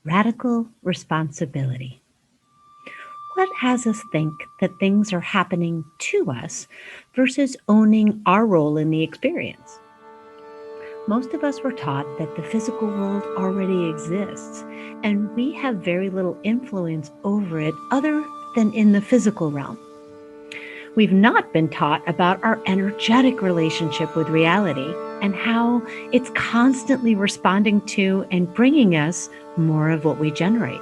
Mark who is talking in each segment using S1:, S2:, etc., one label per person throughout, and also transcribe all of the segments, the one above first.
S1: Radical responsibility. What has us think that things are happening to us versus owning our role in the experience? Most of us were taught that the physical world already exists, and we have very little influence over it other than in the physical realm. We've not been taught about our energetic relationship with reality and how it's constantly responding to and bringing us more of what we generate.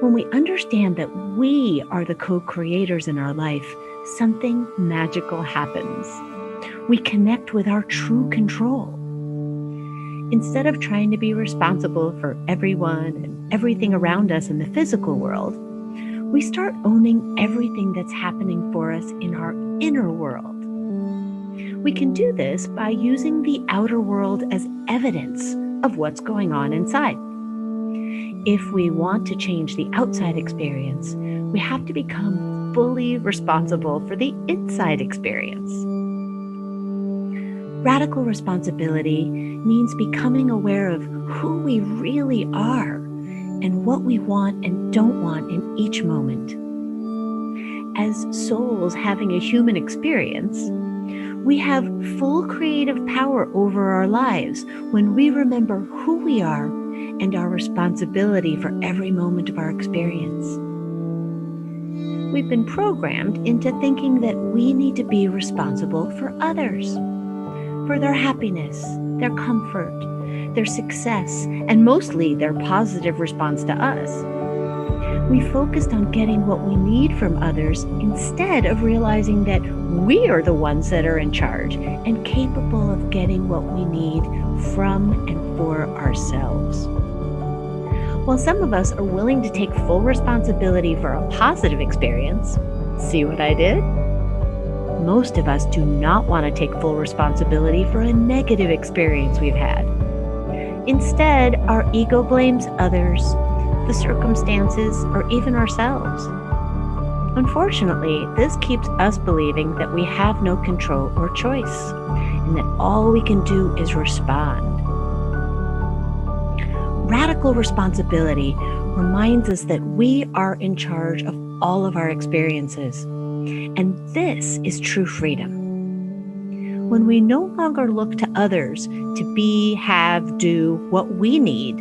S1: When we understand that we are the co-creators in our life, something magical happens. We connect with our true control. Instead of trying to be responsible for everyone and everything around us in the physical world, we start owning everything that's happening for us in our inner world. We can do this by using the outer world as evidence of what's going on inside. If we want to change the outside experience, we have to become fully responsible for the inside experience. Radical responsibility means becoming aware of who we really are and what we want and don't want in each moment. As souls having a human experience, we have full creative power over our lives when we remember who we are and our responsibility for every moment of our experience. We've been programmed into thinking that we need to be responsible for others, for their happiness, their comfort, their success, and mostly their positive response to us. We focused on getting what we need from others instead of realizing that we are the ones that are in charge and capable of getting what we need from and for ourselves. While some of us are willing to take full responsibility for a positive experience, see what I did? Most of us do not want to take full responsibility for a negative experience we've had. Instead, our ego blames others, the circumstances, or even ourselves. Unfortunately, this keeps us believing that we have no control or choice, and that all we can do is respond. Radical responsibility reminds us that we are in charge of all of our experiences, and this is true freedom. When we no longer look to others to be, have, do what we need,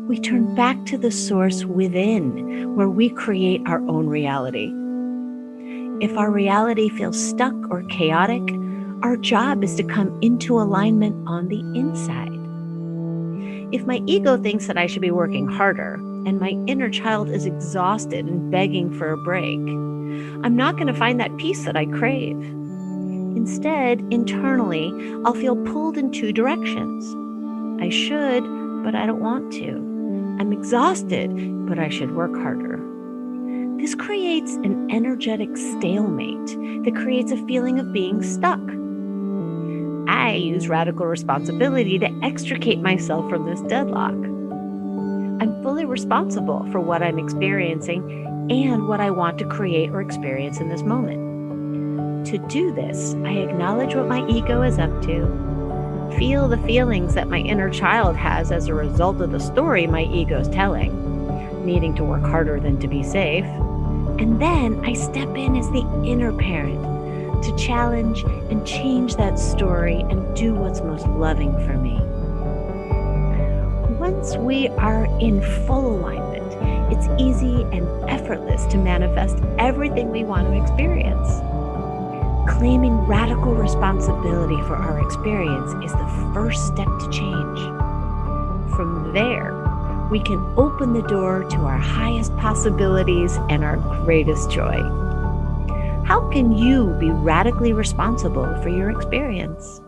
S1: we turn back to the source within, where we create our own reality. If our reality feels stuck or chaotic, our job is to come into alignment on the inside. If my ego thinks that I should be working harder, and my inner child is exhausted and begging for a break, I'm not going to find that peace that I crave. Instead, internally, I'll feel pulled in two directions. I should, but I don't want to. I'm exhausted, but I should work harder. This creates an energetic stalemate that creates a feeling of being stuck. I use radical responsibility to extricate myself from this deadlock. I'm fully responsible for what I'm experiencing and what I want to create or experience in this moment. To do this, I acknowledge what my ego is up to, feel the feelings that my inner child has as a result of the story my ego is telling, needing to work harder than to be safe, and then I step in as the inner parent to challenge and change that story and do what's most loving for me. Once we are in full alignment, it's easy and effortless to manifest everything we want to experience. Claiming radical responsibility for our experience is the first step to change. From there, we can open the door to our highest possibilities and our greatest joy. How can you be radically responsible for your experience?